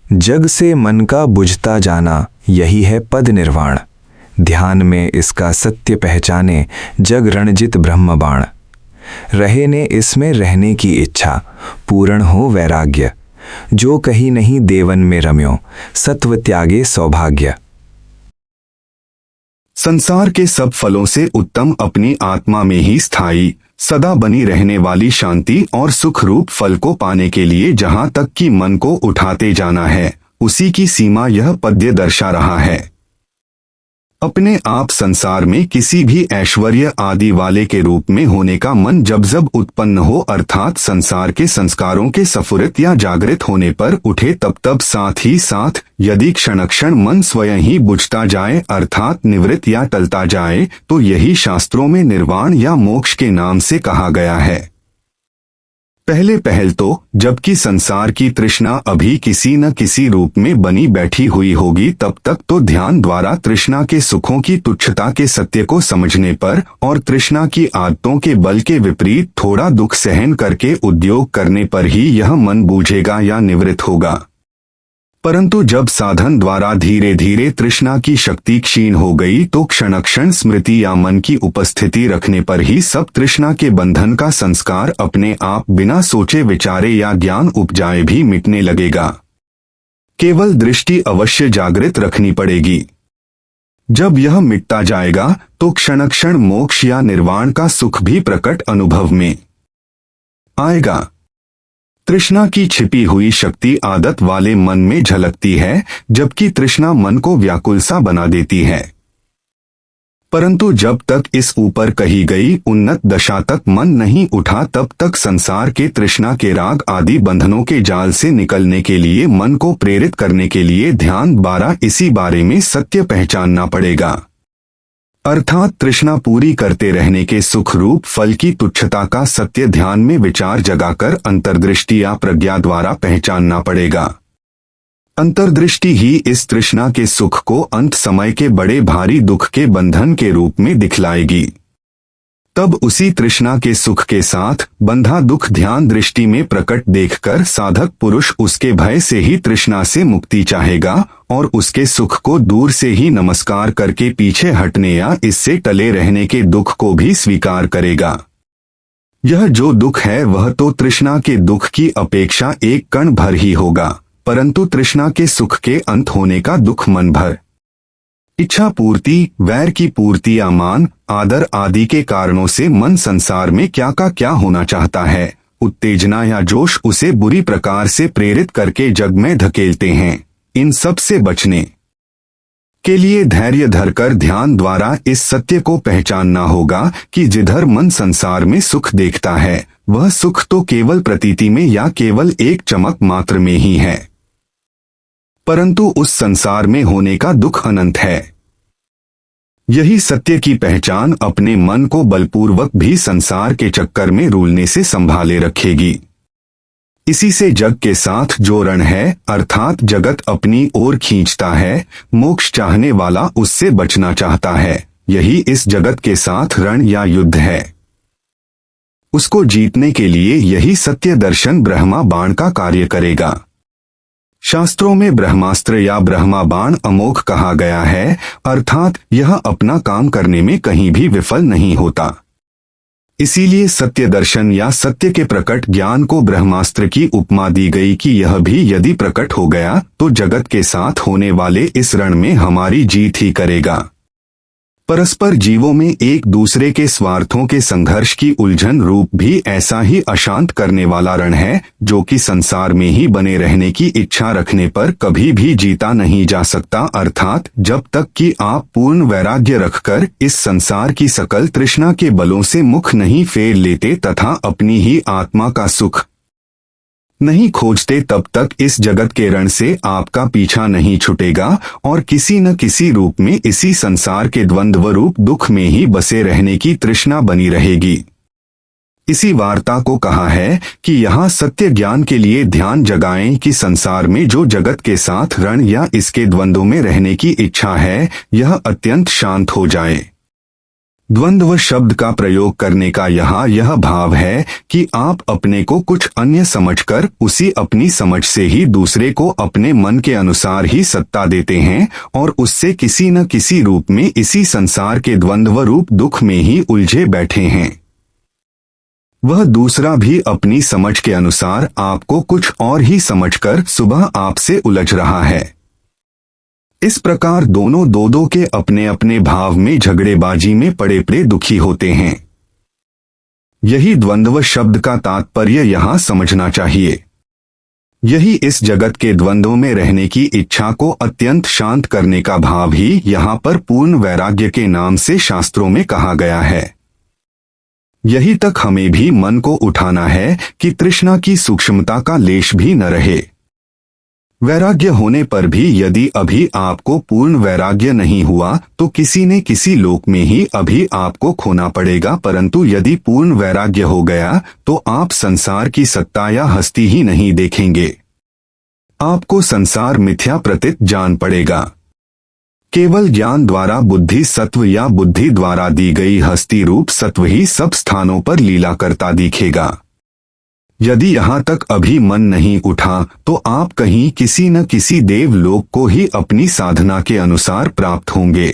जग से मन का बुझता जाना, यही है पद निर्वाण। ध्यान में इसका सत्य पहचाने, जग रणजित ब्रह्म बाण। रहे ने इसमें रहने की इच्छा, पूर्ण हो वैराग्य। जो कहीं नहीं देवन में रम्यो, सत्व त्यागे सौभाग्य। संसार के सब फलों से उत्तम अपनी आत्मा में ही स्थायी, सदा बनी रहने वाली शांति और सुख रूप फल को पाने के लिए जहाँ तक कि मन को उठाते जाना है, उसी की सीमा यह पद्य दर्शा रहा है। अपने आप संसार में किसी भी ऐश्वर्य आदि वाले के रूप में होने का मन जब जब उत्पन्न हो, अर्थात संसार के संस्कारों के सफुरित या जागृत होने पर उठे, तब तब साथ ही साथ यदि क्षण क्षण मन स्वयं ही बुझता जाए, अर्थात निवृत्त या टलता जाए, तो यही शास्त्रों में निर्वाण या मोक्ष के नाम से कहा गया है। पहले पहल तो जबकि संसार की तृष्णा अभी किसी न किसी रूप में बनी बैठी हुई होगी, तब तक तो ध्यान द्वारा तृष्णा के सुखों की तुच्छता के सत्य को समझने पर और तृष्णा की आदतों के बल के विपरीत थोड़ा दुख सहन करके उद्योग करने पर ही यह मन बूझेगा या निवृत्त होगा। परंतु जब साधन द्वारा धीरे धीरे तृष्णा की शक्ति क्षीण हो गई, तो क्षण क्षण स्मृति या मन की उपस्थिति रखने पर ही सब तृष्णा के बंधन का संस्कार अपने आप बिना सोचे विचारे या ज्ञान उपजाए भी मिटने लगेगा। केवल दृष्टि अवश्य जागृत रखनी पड़ेगी। जब यह मिटता जाएगा तो क्षण क्षण मोक्ष या निर्वाण का सुख भी प्रकट अनुभव में आएगा। तृष्णा की छिपी हुई शक्ति आदत वाले मन में झलकती है, जबकि तृष्णा मन को व्याकुल सा बना देती है। परंतु जब तक इस ऊपर कही गई उन्नत दशा तक मन नहीं उठा, तब तक संसार के तृष्णा के राग आदि बंधनों के जाल से निकलने के लिए मन को प्रेरित करने के लिए ध्यान द्वारा इसी बारे में सत्य पहचानना पड़ेगा। अर्थात तृष्णा पूरी करते रहने के सुख रूप फल की तुच्छता का सत्य ध्यान में विचार जगाकर अंतर्दृष्टि या प्रज्ञा द्वारा पहचानना पड़ेगा। अंतर्दृष्टि ही इस तृष्णा के सुख को अंत समय के बड़े भारी दुख के बंधन के रूप में दिखलाएगी। तब उसी तृष्णा के सुख के साथ बंधा दुख ध्यान दृष्टि में प्रकट देखकर साधक पुरुष उसके भय से ही तृष्णा से मुक्ति चाहेगा और उसके सुख को दूर से ही नमस्कार करके पीछे हटने या इससे टले रहने के दुख को भी स्वीकार करेगा। यह जो दुख है वह तो तृष्णा के दुख की अपेक्षा एक कण भर ही होगा, परंतु तृष्णा के सुख के अंत होने का दुख मन भर। इच्छा पूर्ति, वैर की पूर्ति या मान आदर आदि के कारणों से मन संसार में क्या होना चाहता है, उत्तेजना या जोश उसे बुरी प्रकार से प्रेरित करके जग में धकेलते हैं। इन सब से बचने के लिए धैर्य धरकर ध्यान द्वारा इस सत्य को पहचानना होगा कि जिधर मन संसार में सुख देखता है, वह सुख तो केवल प्रतीति में या केवल एक चमक मात्र में ही है, परंतु उस संसार में होने का दुख अनंत है। यही सत्य की पहचान अपने मन को बलपूर्वक भी संसार के चक्कर में रूलने से संभाले रखेगी। इसी से जग के साथ जो रण है, अर्थात जगत अपनी ओर खींचता है, मोक्ष चाहने वाला उससे बचना चाहता है, यही इस जगत के साथ रण या युद्ध है। उसको जीतने के लिए यही सत्य दर्शन ब्रह्मा बाण का कार्य करेगा। शास्त्रों में ब्रह्मास्त्र या ब्रह्मा बाण अमोघ कहा गया है, अर्थात यह अपना काम करने में कहीं भी विफल नहीं होता। इसीलिए सत्य दर्शन या सत्य के प्रकट ज्ञान को ब्रह्मास्त्र की उपमा दी गई कि यह भी यदि प्रकट हो गया तो जगत के साथ होने वाले इस रण में हमारी जीत ही करेगा। परस्पर जीवों में एक दूसरे के स्वार्थों के संघर्ष की उलझन रूप भी ऐसा ही अशांत करने वाला रण है, जो कि संसार में ही बने रहने की इच्छा रखने पर कभी भी जीता नहीं जा सकता। अर्थात जब तक कि आप पूर्ण वैराग्य रखकर इस संसार की सकल तृष्णा के बलों से मुख नहीं फेर लेते तथा अपनी ही आत्मा का सुख नहीं खोजते, तब तक इस जगत के रण से आपका पीछा नहीं छूटेगा और किसी न किसी रूप में इसी संसार के द्वंद्व रूप दुख में ही बसे रहने की तृष्णा बनी रहेगी। इसी वार्ता को कहा है कि यहाँ सत्य ज्ञान के लिए ध्यान जगाएं कि संसार में जो जगत के साथ रण या इसके द्वंद्व में रहने की इच्छा है, यह अत्यंत शांत हो जाए। द्वंद्व शब्द का प्रयोग करने का यहाँ यह भाव है कि आप अपने को कुछ अन्य समझकर उसी अपनी समझ से ही दूसरे को अपने मन के अनुसार ही सत्ता देते हैं और उससे किसी न किसी रूप में इसी संसार के द्वंद्व रूप दुख में ही उलझे बैठे हैं। वह दूसरा भी अपनी समझ के अनुसार आपको कुछ और ही समझकर सुबह आपसे उलझ रहा है। इस प्रकार दोनों दो के अपने अपने भाव में झगड़ेबाजी में पड़े पड़े दुखी होते हैं। यही द्वंद्व शब्द का तात्पर्य यहाँ समझना चाहिए। यही इस जगत के द्वंद्व में रहने की इच्छा को अत्यंत शांत करने का भाव ही यहाँ पर पूर्ण वैराग्य के नाम से शास्त्रों में कहा गया है। यही तक हमें भी मन को उठाना है कि तृष्णा की सूक्ष्मता का लेश भी न रहे। वैराग्य होने पर भी यदि अभी आपको पूर्ण वैराग्य नहीं हुआ तो किसी न किसी लोक में ही अभी आपको खोना पड़ेगा, परंतु यदि पूर्ण वैराग्य हो गया तो आप संसार की सत्ता या हस्ती ही नहीं देखेंगे। आपको संसार मिथ्या प्रतीत जान पड़ेगा। केवल ज्ञान द्वारा बुद्धि सत्व या बुद्धि द्वारा दी गई हस्ती रूप सत्व ही सब स्थानों पर लीला करता दिखेगा। यदि यहाँ तक अभी मन नहीं उठा तो आप कहीं किसी न किसी देवलोक को ही अपनी साधना के अनुसार प्राप्त होंगे।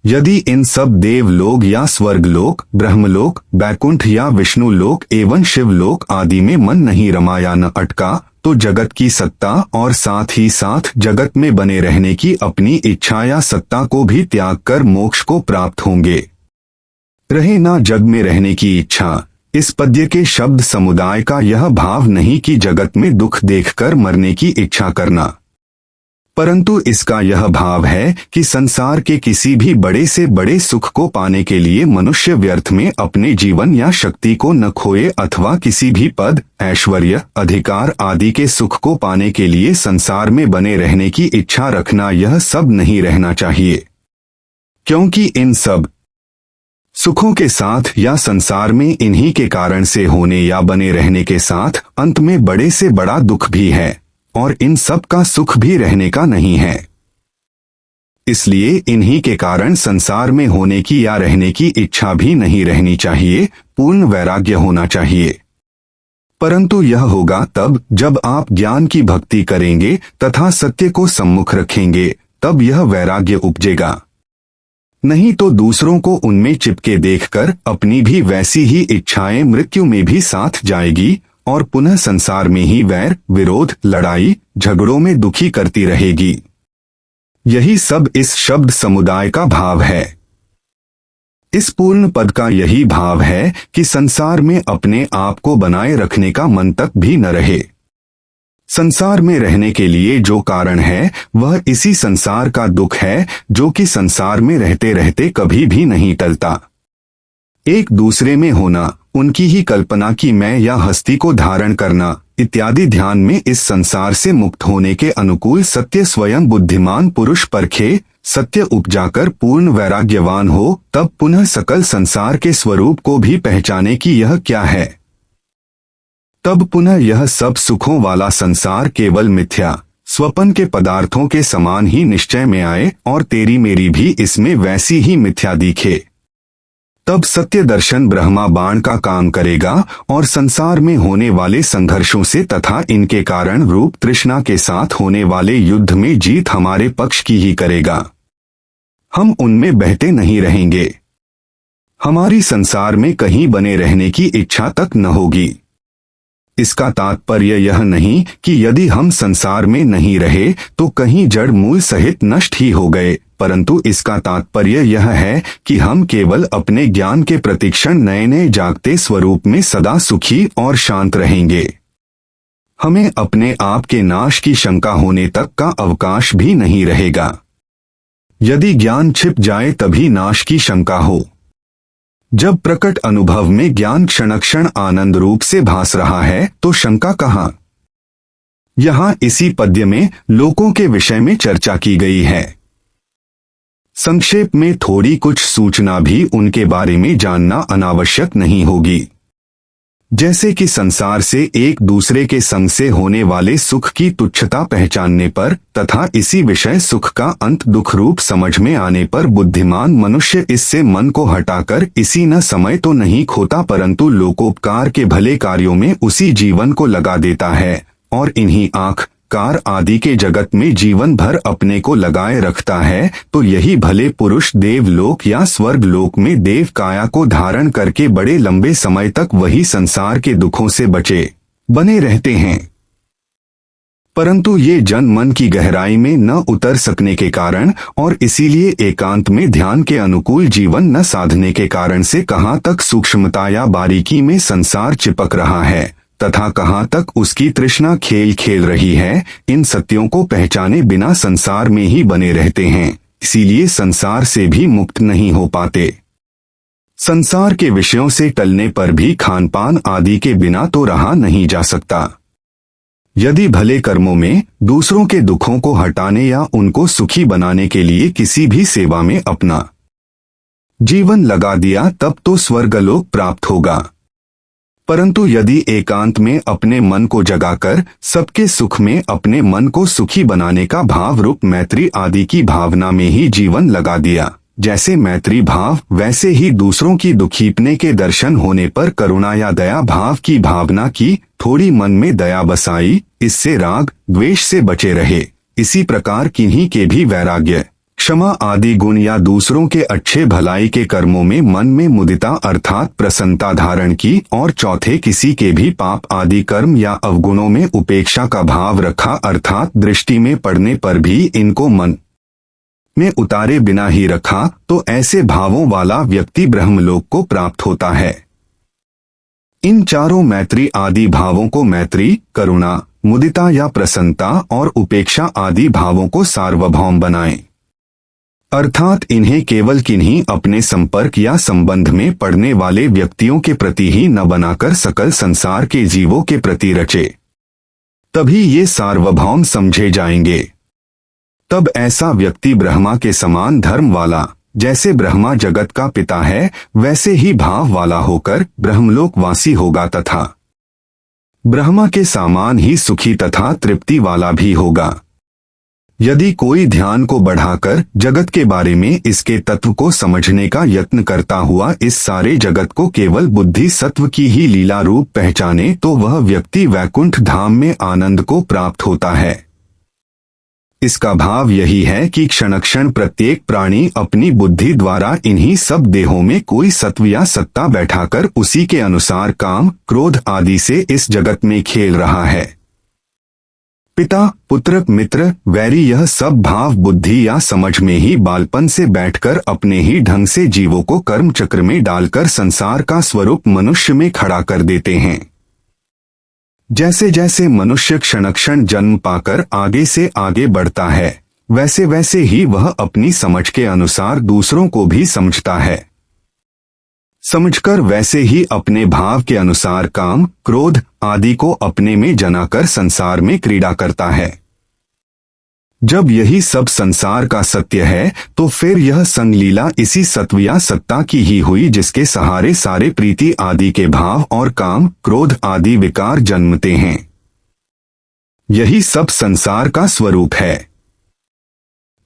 यदि इन सब देवलोक या स्वर्गलोक, ब्रह्मलोक, बैकुंठ या विष्णुलोक एवं शिवलोक आदि में मन नहीं रमा या न अटका तो जगत की सत्ता और साथ ही साथ जगत में बने रहने की अपनी इच्छा या सत्ता को भी त्याग कर मोक्ष को प्राप्त होंगे। रहे ना जग में रहने की इच्छा। इस पद्य के शब्द समुदाय का यह भाव नहीं कि जगत में दुख देखकर मरने की इच्छा करना, परंतु इसका यह भाव है कि संसार के किसी भी बड़े से बड़े सुख को पाने के लिए मनुष्य व्यर्थ में अपने जीवन या शक्ति को न खोए अथवा किसी भी पद, ऐश्वर्य, अधिकार आदि के सुख को पाने के लिए संसार में बने रहने की इच्छा रखना, यह सब नहीं रहना चाहिए। क्योंकि इन सब सुखों के साथ या संसार में इन्हीं के कारण से होने या बने रहने के साथ अंत में बड़े से बड़ा दुख भी है और इन सब का सुख भी रहने का नहीं है। इसलिए इन्हीं के कारण संसार में होने की या रहने की इच्छा भी नहीं रहनी चाहिए, पूर्ण वैराग्य होना चाहिए। परंतु यह होगा तब जब आप ज्ञान की भक्ति करेंगे तथा सत्य को सम्मुख रखेंगे, तब यह वैराग्य उपजेगा। नहीं तो दूसरों को उनमें चिपके देखकर अपनी भी वैसी ही इच्छाएं मृत्यु में भी साथ जाएगी और पुनः संसार में ही वैर, विरोध, लड़ाई, झगड़ों में दुखी करती रहेगी। यही सब इस शब्द समुदाय का भाव है। इस पूर्ण पद का यही भाव है कि संसार में अपने आप को बनाए रखने का मन तक भी न रहे। संसार में रहने के लिए जो कारण है वह इसी संसार का दुख है, जो कि संसार में रहते रहते कभी भी नहीं टलता। एक दूसरे में होना, उनकी ही कल्पना की मैं या हस्ती को धारण करना इत्यादि ध्यान में इस संसार से मुक्त होने के अनुकूल सत्य स्वयं बुद्धिमान पुरुष परखे, सत्य उपजाकर पूर्ण वैराग्यवान हो, तब पुनः सकल संसार के स्वरूप को भी पहचाने की यह क्या है। तब पुनः यह सब सुखों वाला संसार केवल मिथ्या, स्वपन के पदार्थों के समान ही निश्चय में आए और तेरी मेरी भी इसमें वैसी ही मिथ्या दिखे। तब सत्य दर्शन ब्रह्मा बाण का काम करेगा और संसार में होने वाले संघर्षों से तथा इनके कारण रूप तृष्णा के साथ होने वाले युद्ध में जीत हमारे पक्ष की ही करेगा। हम उनमें बहते नहीं रहेंगे। हमारी संसार में कहीं बने रहने की इच्छा तक न होगी। इसका तात्पर्य यह नहीं कि यदि हम संसार में नहीं रहे तो कहीं जड़ मूल सहित नष्ट ही हो गए, परंतु इसका तात्पर्य यह है कि हम केवल अपने ज्ञान के प्रतिक्षण नए नए जागते स्वरूप में सदा सुखी और शांत रहेंगे। हमें अपने आप के नाश की शंका होने तक का अवकाश भी नहीं रहेगा। यदि ज्ञान छिप जाए तभी नाश की शंका हो। जब प्रकट अनुभव में ज्ञान क्षण क्षण आनंद रूप से भास रहा है तो शंका कहाँ। यहाँ इसी पद्य में लोकों के विषय में चर्चा की गई है। संक्षेप में थोड़ी कुछ सूचना भी उनके बारे में जानना अनावश्यक नहीं होगी। जैसे कि संसार से एक दूसरे के संग से होने वाले सुख की तुच्छता पहचानने पर तथा इसी विषय सुख का अंत दुख रूप समझ में आने पर बुद्धिमान मनुष्य इससे मन को हटाकर इसी न समय तो नहीं खोता परंतु लोकोपकार के भले कार्यों में उसी जीवन को लगा देता है और इन्हीं आँख कार आदि के जगत में जीवन भर अपने को लगाए रखता है, तो यही भले पुरुष देवलोक या स्वर्ग लोक में देव काया को धारण करके बड़े लंबे समय तक वही संसार के दुखों से बचे बने रहते हैं। परंतु ये जन मन की गहराई में न उतर सकने के कारण और इसीलिए एकांत में ध्यान के अनुकूल जीवन न साधने के कारण से कहाँ तक सूक्ष्मता या बारीकी में संसार चिपक रहा है तथा कहाँ तक उसकी तृष्णा खेल खेल रही है, इन सत्यों को पहचाने बिना संसार में ही बने रहते हैं, इसीलिए संसार से भी मुक्त नहीं हो पाते। संसार के विषयों से टलने पर भी खान पान आदि के बिना तो रहा नहीं जा सकता। यदि भले कर्मों में दूसरों के दुखों को हटाने या उनको सुखी बनाने के लिए किसी भी सेवा में अपना जीवन लगा दिया तब तो स्वर्गलोक प्राप्त होगा। परंतु यदि एकांत में अपने मन को जगाकर सबके सुख में अपने मन को सुखी बनाने का भाव रूप मैत्री आदि की भावना में ही जीवन लगा दिया, जैसे मैत्री भाव वैसे ही दूसरों की दुखीपने के दर्शन होने पर करुणा या दया भाव की भावना की, थोड़ी मन में दया बसाई, इससे राग द्वेष से बचे रहे। इसी प्रकार किन्हीं के भी वैराग्य क्षमा आदि गुण या दूसरों के अच्छे भलाई के कर्मों में मन में मुदिता अर्थात प्रसन्नता धारण की और चौथे किसी के भी पाप आदि कर्म या अवगुणों में उपेक्षा का भाव रखा अर्थात दृष्टि में पड़ने पर भी इनको मन में उतारे बिना ही रखा, तो ऐसे भावों वाला व्यक्ति ब्रह्मलोक को प्राप्त होता है। इन चारों मैत्री आदि भावों को मैत्री, करुणा, मुदिता या प्रसन्नता और उपेक्षा आदि भावों को सार्वभौम बनाएं, अर्थात इन्हें केवल किन्हीं अपने संपर्क या संबंध में पड़ने वाले व्यक्तियों के प्रति ही न बनाकर सकल संसार के जीवों के प्रति रचे, तभी ये सार्वभौम समझे जाएंगे। तब ऐसा व्यक्ति ब्रह्मा के समान धर्म वाला, जैसे ब्रह्मा जगत का पिता है वैसे ही भाव वाला होकर ब्रह्मलोकवासी होगा तथा ब्रह्मा के समान ही सुखी तथा तृप्ति वाला भी होगा। यदि कोई ध्यान को बढ़ाकर जगत के बारे में इसके तत्व को समझने का यत्न करता हुआ इस सारे जगत को केवल बुद्धि सत्व की ही लीला रूप पहचाने, तो वह व्यक्ति वैकुंठ धाम में आनंद को प्राप्त होता है। इसका भाव यही है कि क्षण क्षण प्रत्येक प्राणी अपनी बुद्धि द्वारा इन्हीं सब देहों में कोई सत्व या सत्ता बैठाकर उसी के अनुसार काम, क्रोध आदि से इस जगत में खेल रहा है। पिता, पुत्र, मित्र, वैरी यह सब भाव बुद्धि या समझ में ही बालपन से बैठकर अपने ही ढंग से जीवों को कर्म चक्र में डालकर संसार का स्वरूप मनुष्य में खड़ा कर देते हैं। जैसे जैसे मनुष्य क्षण क्षण जन्म पाकर आगे से आगे बढ़ता है, वैसे वैसे ही वह अपनी समझ के अनुसार दूसरों को भी समझता है। समझकर वैसे ही अपने भाव के अनुसार काम, क्रोध आदि को अपने में जनाकर संसार में क्रीड़ा करता है। जब यही सब संसार का सत्य है, तो फिर यह संगलीला इसी सत्व या सत्ता की ही हुई जिसके सहारे सारे प्रीति आदि के भाव और काम, क्रोध आदि विकार जन्मते हैं। यही सब संसार का स्वरूप है।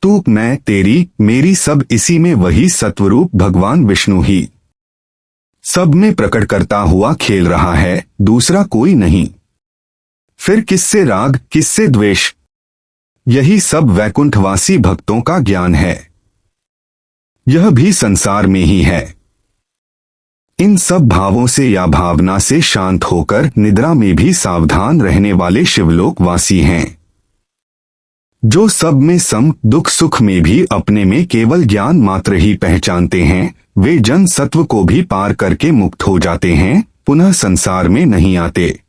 तू, मैं, तेरी, मेरी सब इसी में वही सत्वरूप भगवान विष्णु ही सब में प्रकट करता हुआ खेल रहा है, दूसरा कोई नहीं। फिर किससे राग, किससे द्वेष? यही सब वैकुंठवासी भक्तों का ज्ञान है। यह भी संसार में ही है। इन सब भावों से या भावना से शांत होकर निद्रा में भी सावधान रहने वाले शिवलोकवासी हैं। जो सब में सम, दुख सुख में भी अपने में केवल ज्ञान मात्र ही पहचानते हैं, वे जन सत्व को भी पार करके मुक्त हो जाते हैं, पुनः संसार में नहीं आते।